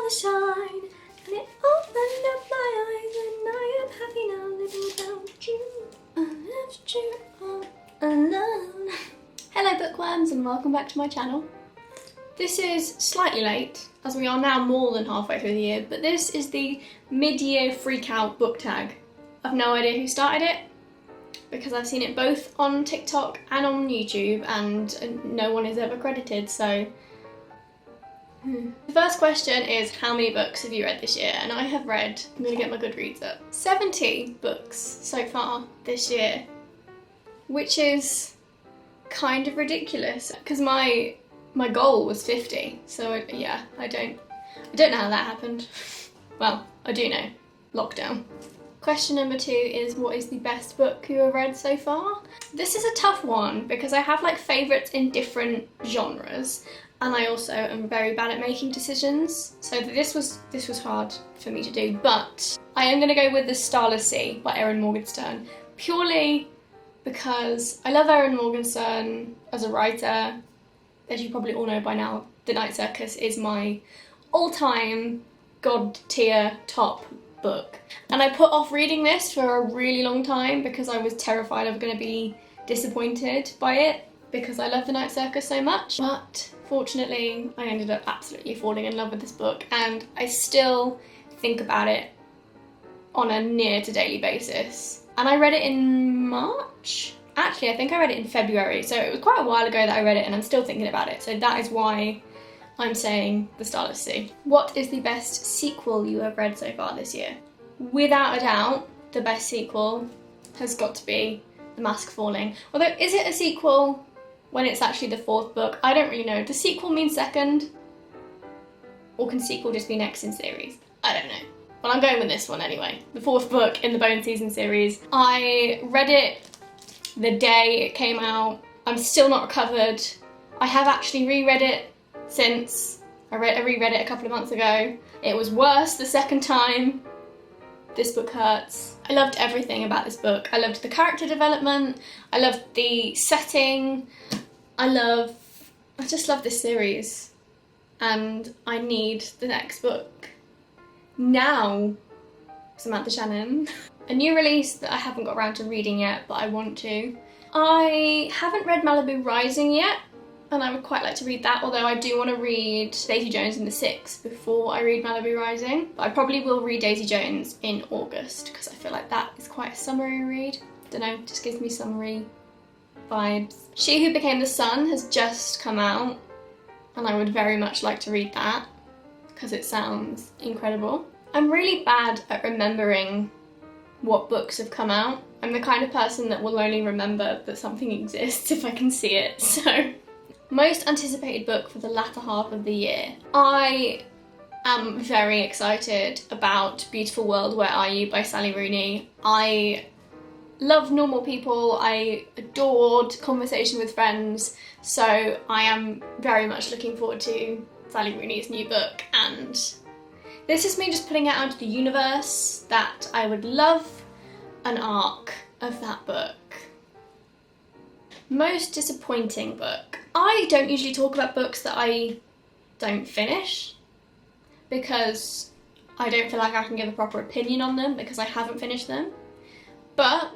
the shine, and it opened up my eyes, and I am happy now living without you. I left you all alone. Hello bookworms, and welcome back to my channel. This is slightly late, as we are now more than halfway through the year, but this is the mid-year freak-out book tag. I've no idea who started it, because I've seen it both on TikTok and on YouTube, and no one is ever credited, so... The first question is, how many books have you read this year? And I have read, I'm going to get my Goodreads up, 70 books so far this year, which is kind of ridiculous, because my goal was 50, so yeah, I don't know how that happened. Well, I do know. Lockdown. Question number 2 is, what is the best book you have read so far? This is a tough one because I have like favourites in different genres, and I also am very bad at making decisions, so this was hard for me to do, but I am going to go with The Starless Sea by Erin Morgenstern, purely because I love Erin Morgenstern as a writer. As you probably all know by now, The Night Circus is my all-time god tier top book. And I put off reading this for a really long time because I was terrified I was going to be disappointed by it because I love The Night Circus so much. But fortunately, I ended up absolutely falling in love with this book, and I still think about it on a near to daily basis. And I read it in March? Actually, I think I read it in February, so it was quite a while ago that I read it and I'm still thinking about it, so that is why I'm saying The Starless Sea. What is the best sequel you have read so far this year? Without a doubt, the best sequel has got to be The Mask Falling. Although, is it a sequel when it's actually the 4th book? I don't really know. Does sequel mean second? Or can sequel just be next in series? I don't know. Well, I'm going with this one anyway. The 4th book in the Bone Season series. I read it the day it came out. I'm still not recovered. I have actually reread it since. I reread it a couple of months ago. It was worse the second time. This book hurts. I loved everything about this book. I loved the character development. I loved the setting. I just love this series. And I need the next book. Now, Samantha Shannon. A new release that I haven't got around to reading yet, but I want to. I haven't read Malibu Rising yet, and I would quite like to read that, although I do want to read Daisy Jones and the Six before I read Malibu Rising. But I probably will read Daisy Jones in August, because I feel like that is quite a summery read. Don't know, just gives me summery vibes. She Who Became the Sun has just come out, and I would very much like to read that, because it sounds incredible. I'm really bad at remembering what books have come out. I'm the kind of person that will only remember that something exists if I can see it, so. Most anticipated book for the latter half of the year. I am very excited about Beautiful World, Where Are You by Sally Rooney. I love normal people, I adored Conversation with Friends, so I am very much looking forward to Sally Rooney's new book, and this is me just putting it out into the universe that I would love an arc of that book. Most disappointing book. I don't usually talk about books that I don't finish because I don't feel like I can give a proper opinion on them because I haven't finished them. But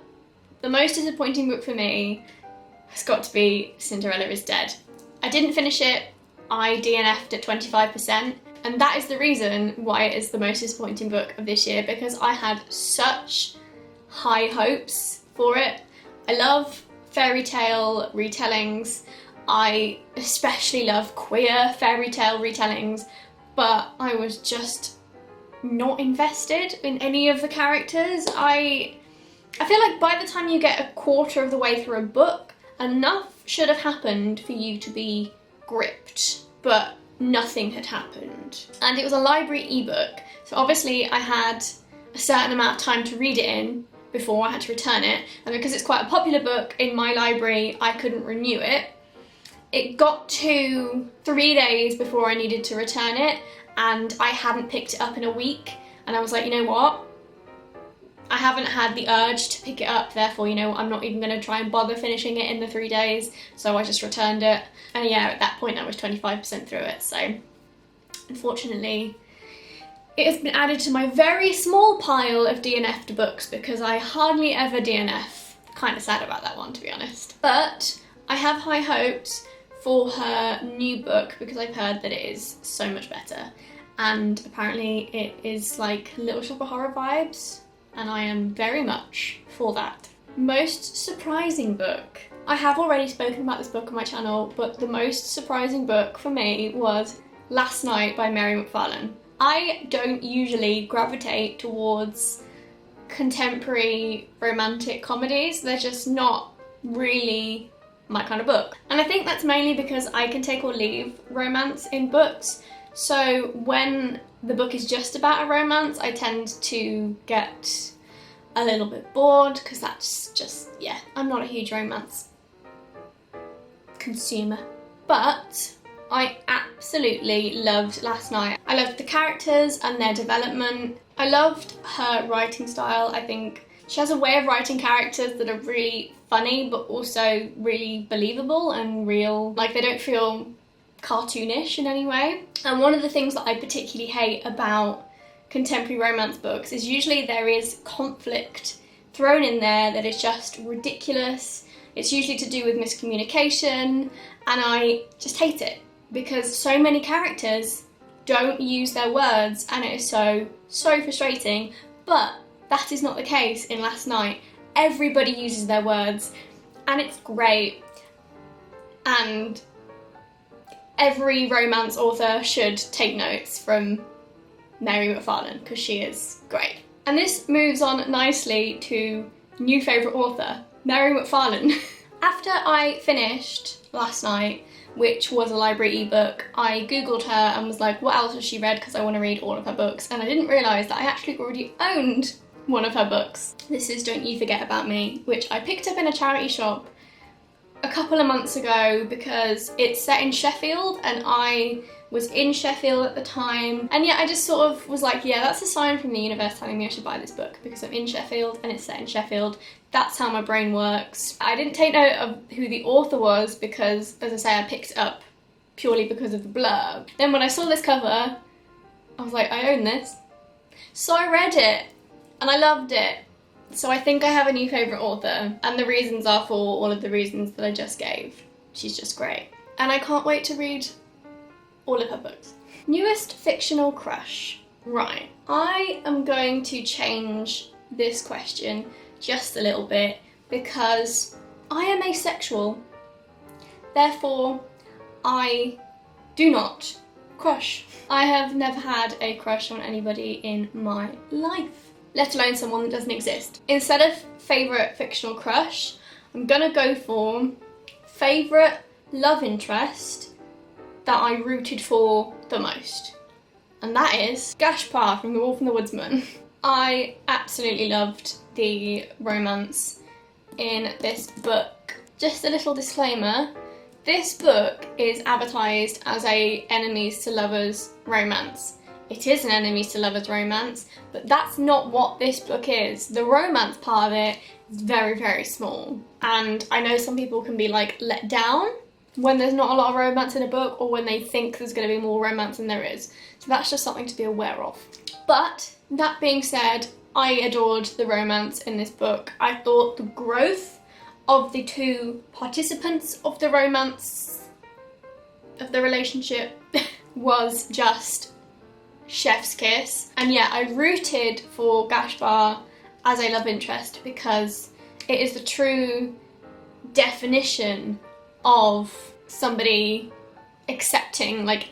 the most disappointing book for me has got to be Cinderella is Dead. I didn't finish it. I DNF'd at 25%. And that is the reason why it is the most disappointing book of this year, because I had such high hopes for it. I love fairy tale retellings. I especially love queer fairy tale retellings, but I was just not invested in any of the characters. I feel like by the time you get a quarter of the way through a book, enough should have happened for you to be gripped, but nothing had happened. And it was a library ebook, so obviously I had a certain amount of time to read it in before I had to return it, and because it's quite a popular book in my library, I couldn't renew it. It got to 3 days before I needed to return it, and I hadn't picked it up in a week, and I was like, you know what? I haven't had the urge to pick it up, therefore, you know, I'm not even going to try and bother finishing it in the 3 days, so I just returned it. And yeah, at that point I was 25% through it, so unfortunately It has been added to my very small pile of DNF'd books because I hardly ever DNF. Kind of sad about that one, to be honest. But I have high hopes for her new book because I've heard that it is so much better. And apparently it is like Little Shop of Horror vibes, and I am very much for that. Most surprising book. I have already spoken about this book on my channel, but the most surprising book for me was Last Night by Mary McFarlane. I don't usually gravitate towards contemporary romantic comedies. They're just not really my kind of book. And I think that's mainly because I can take or leave romance in books. So when the book is just about a romance, I tend to get a little bit bored because that's just, yeah, I'm not a huge romance consumer. But I absolutely loved Last Night. I loved the characters and their development. I loved her writing style. I think she has a way of writing characters that are really funny but also really believable and real. Like, they don't feel cartoonish in any way. And one of the things that I particularly hate about contemporary romance books is usually there is conflict thrown in there that is just ridiculous. It's usually to do with miscommunication, and I just hate it because so many characters don't use their words and it is so frustrating. But that is not the case in Last Night. Everybody uses their words and it's great, and every romance author should take notes from Mary McFarlane because she is great. And this moves on nicely to new favourite author, Mary McFarlane. After I finished Last Night, which was a library ebook, I googled her and was like, what else has she read, because I want to read all of her books, and I didn't realise that I actually already owned one of her books. This is Don't You Forget About Me, which I picked up in a charity shop a couple of months ago because it's set in Sheffield and I was in Sheffield at the time, and yeah, I just sort of was like, yeah, that's a sign from the universe telling me I should buy this book because I'm in Sheffield and it's set in Sheffield. That's how my brain works. I didn't take note of who the author was because, as I say, I picked it up purely because of the blurb. Then when I saw this cover, I was like, I own this. So I read it and I loved it. So I think I have a new favourite author, and the reasons are for all of the reasons that I just gave. She's just great. And I can't wait to read all of her books. Newest fictional crush. Right, I am going to change this question just a little bit because I am asexual. Therefore, I do not crush. I have never had a crush on anybody in my life, let alone someone that doesn't exist. Instead of favourite fictional crush, I'm gonna go for favourite love interest that I rooted for the most. And that is Gashpar from The Wolf and the Woodsman. I absolutely loved the romance in this book. Just a little disclaimer, this book is advertised as a enemies to lovers romance. It is an enemies to lovers romance, but that's not what this book is. The romance part of it is very, very small. And I know some people can be like let down when there's not a lot of romance in a book, or when they think there's going to be more romance than there is. So that's just something to be aware of. But that being said, I adored the romance in this book. I thought the growth of the two participants of the romance, of the relationship, was just chef's kiss. And yeah, I rooted for Gashpar as a love interest because it is the true definition of somebody accepting like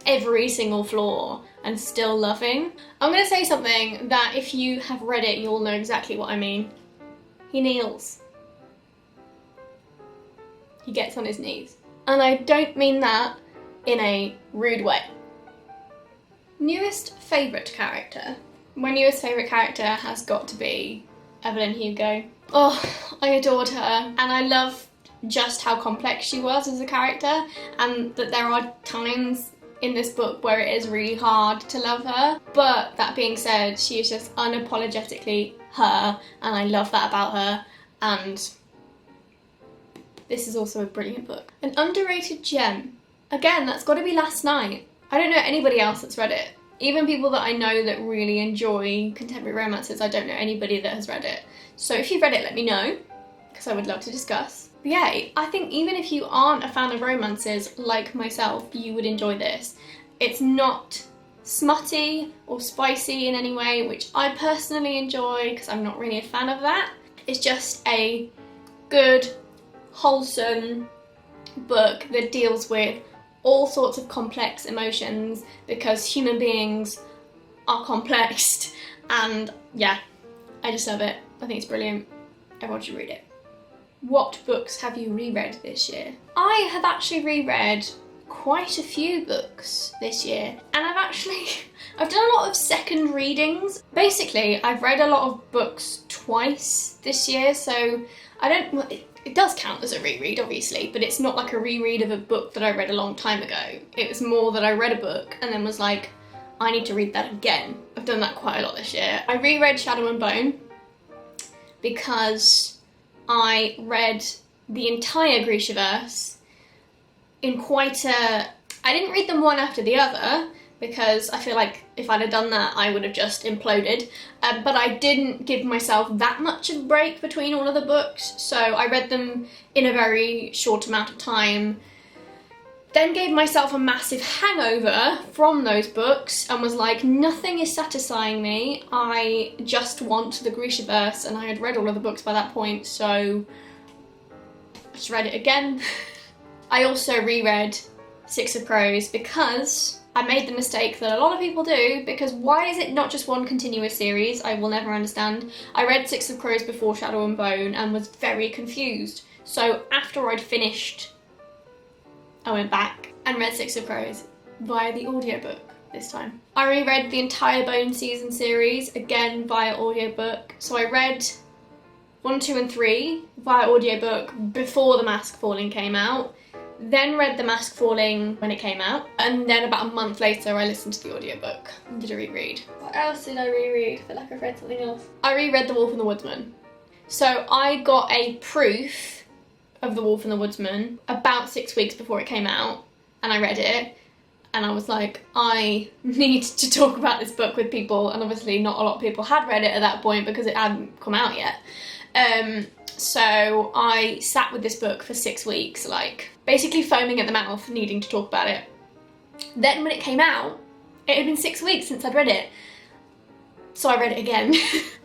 every single flaw and still loving. I'm gonna say something that if you have read it, you'll know exactly what I mean. He kneels. He gets on his knees. And I don't mean that in a rude way. Newest favourite character. My newest favourite character has got to be Evelyn Hugo. Oh, I adored her, and I love just how complex she was as a character, and that there are times in this book where it is really hard to love her. But that being said, she is just unapologetically her, and I love that about her, and this is also a brilliant book. An underrated gem. Again, that's got to be Last Night. I don't know anybody else that's read it. Even people that I know that really enjoy contemporary romances, I don't know anybody that has read it. So if you've read it, let me know, because I would love to discuss. But yeah, I think even if you aren't a fan of romances like myself, you would enjoy this. It's not smutty or spicy in any way, which I personally enjoy because I'm not really a fan of that. It's just a good, wholesome book that deals with all sorts of complex emotions, because human beings are complex, and yeah, I just love it. I think it's brilliant. Everyone should read it. What books have you reread this year? I have actually reread quite a few books this year, and I've done a lot of second readings. Basically, I've read a lot of books twice this year, so it does count as a reread, obviously, but it's not like a reread of a book that I read a long time ago. It was more that I read a book and then was like, I need to read that again. I've done that quite a lot this year. I reread Shadow and Bone because I read the entire Grishaverse in I didn't read them one after the other, because I feel like if I'd have done that, I would have just imploded. But I didn't give myself that much of a break between all of the books, so I read them in a very short amount of time, then gave myself a massive hangover from those books and was like, nothing is satisfying me, I just want the Grishaverse, and I had read all of the books by that point, so I just read it again. I also reread Six of Crows because I made the mistake that a lot of people do, because why is it not just one continuous series? I will never understand. I read Six of Crows before Shadow and Bone and was very confused. So after I'd finished, I went back and read Six of Crows via the audiobook this time. I reread the entire Bone season series, again via audiobook. So I read 1, 2 and 3 via audiobook before The Mask Falling came out. Then read The Mask Falling when it came out, and then about a month later I listened to the audiobook and did a reread. What else did I reread? I feel like I've read something else. I reread The Wolf and the Woodsman. So I got a proof of The Wolf and the Woodsman about 6 weeks before it came out, and I read it, and I was like, I need to talk about this book with people, and obviously not a lot of people had read it at that point because it hadn't come out yet. So I sat with this book for 6 weeks, like, basically foaming at the mouth, needing to talk about it. Then when it came out, it had been 6 weeks since I'd read it, so I read it again.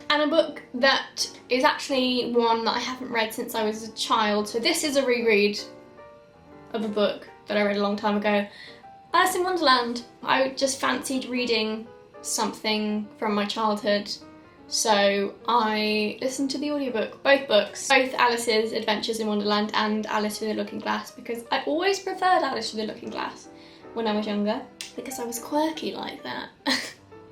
And a book that is actually one that I haven't read since I was a child, so this is a reread of a book that I read a long time ago. Alice in Wonderland. I just fancied reading something from my childhood, so I listened to the audiobook, both books, both Alice's Adventures in Wonderland and Alice Through the Looking Glass, because I always preferred Alice Through the Looking Glass when I was younger, because I was quirky like that.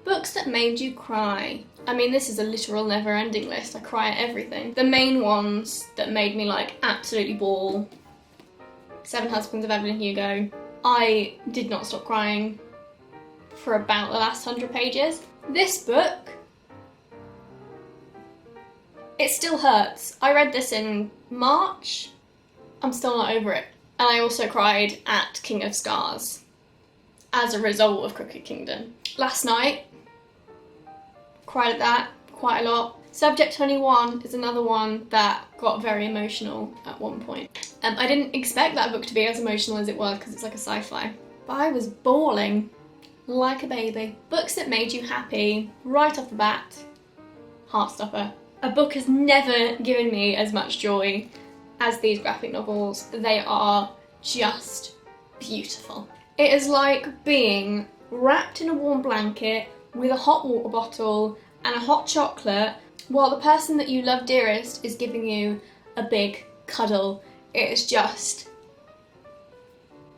Books that made you cry. I mean, this is a literal never-ending list. I cry at everything. The main ones that made me like absolutely bawl: Seven Husbands of Evelyn Hugo. I did not stop crying for about the last 100 pages. This book, it still hurts. I read this in March. I'm still not over it. And I also cried at King of Scars as a result of Crooked Kingdom. Last night, cried at that quite a lot. Subject 21 is another one that got very emotional at one point. I didn't expect that book to be as emotional as it was because it's like a sci-fi. But I was bawling like a baby. Books that made you happy right off the bat. Heartstopper. A book has never given me as much joy as these graphic novels. They are just beautiful. It is like being wrapped in a warm blanket with a hot water bottle and a hot chocolate while the person that you love dearest is giving you a big cuddle. It is just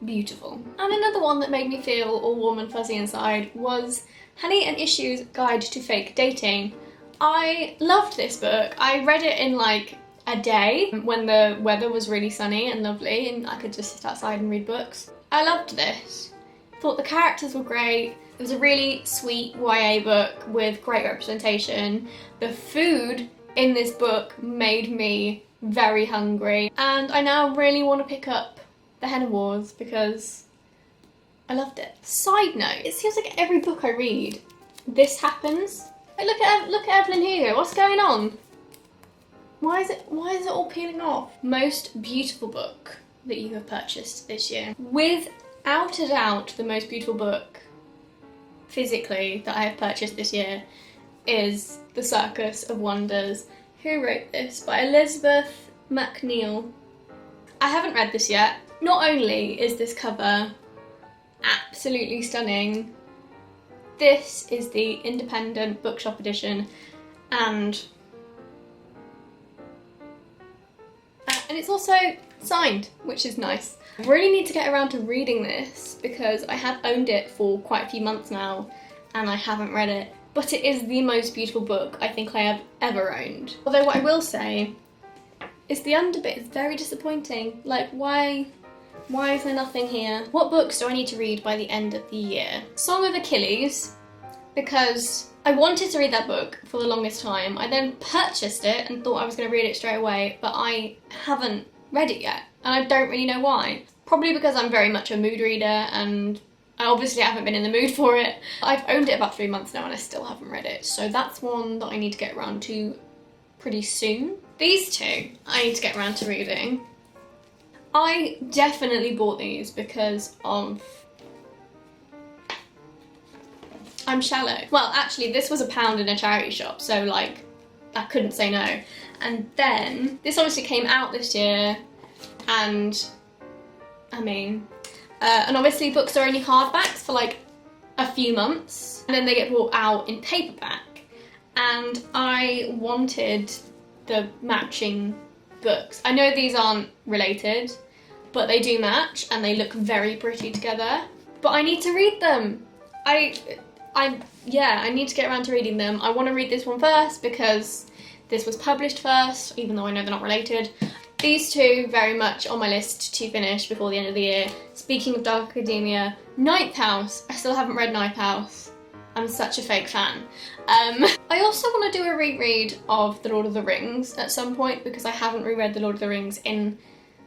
beautiful. And another one that made me feel all warm and fuzzy inside was Honey and Issue's Guide to Fake Dating. I loved this book. I read it in like a day when the weather was really sunny and lovely and I could just sit outside and read books. I loved this. Thought the characters were great. It was a really sweet YA book with great representation. The food in this book made me very hungry, and I now really want to pick up The Henna Wars because I loved it. Side note, it seems like every book I read, this happens. Like, look at Evelyn Hugo, what's going on? Why is it all peeling off? Most beautiful book that you have purchased this year. Without a doubt, the most beautiful book physically that I have purchased this year is The Circus of Wonders. Who wrote this? By Elizabeth MacNeil. I haven't read this yet. Not only is this cover absolutely stunning, this is the independent bookshop edition, and it's also signed, which is nice. I really need to get around to reading this because I have owned it for quite a few months now and I haven't read it. But it is the most beautiful book I think I have ever owned. Although what I will say is the underbit is very disappointing. Like, why is there nothing here? What books do I need to read by the end of the year? Song of Achilles, because I wanted to read that book for the longest time. I then purchased it and thought I was going to read it straight away, but I haven't read it yet, and I don't really know why. Probably because I'm very much a mood reader and I obviously haven't been in the mood for it. I've owned it about 3 months now and I still haven't read it, so that's one that I need to get around to pretty soon. These two I need to get around to reading. I definitely bought these because of I'm shallow. Well, actually, this was £1 in a charity shop, so like, I couldn't say no. And then, this obviously came out this year, and I mean, and obviously books are only hardbacks for like a few months, and then they get brought out in paperback. And I wanted the matching books. I know these aren't related, but they do match, and they look very pretty together. But I need to read them. I need to get around to reading them. I want to read this one first because this was published first, even though I know they're not related. These two very much on my list to finish before the end of the year. Speaking of Dark Academia, Ninth House. I still haven't read Ninth House. I'm such a fake fan. I also want to do a reread of The Lord of the Rings at some point because I haven't reread The Lord of the Rings in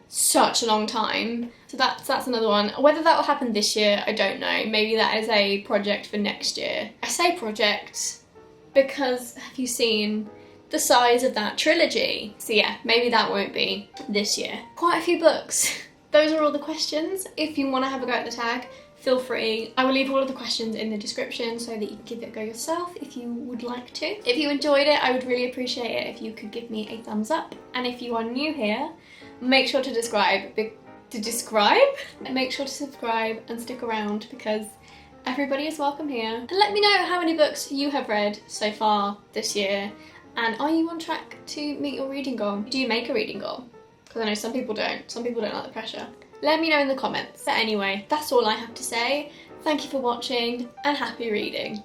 such a long time. So that's another one. Whether that will happen this year, I don't know. Maybe that is a project for next year. I say project because have you seen the size of that trilogy? So yeah, maybe that won't be this year. Quite a few books. Those are all the questions. If you want to have a go at the tag, feel free. I will leave all of the questions in the description so that you can give it a go yourself if you would like to. If you enjoyed it, I would really appreciate it if you could give me a thumbs up. And if you are new here, make sure to make sure to subscribe and stick around because everybody is welcome here. And let me know how many books you have read so far this year, and are you on track to meet your reading goal? Do you make a reading goal? Because I know some people don't. Some people don't like the pressure. Let me know in the comments. But anyway, that's all I have to say. Thank you for watching and happy reading.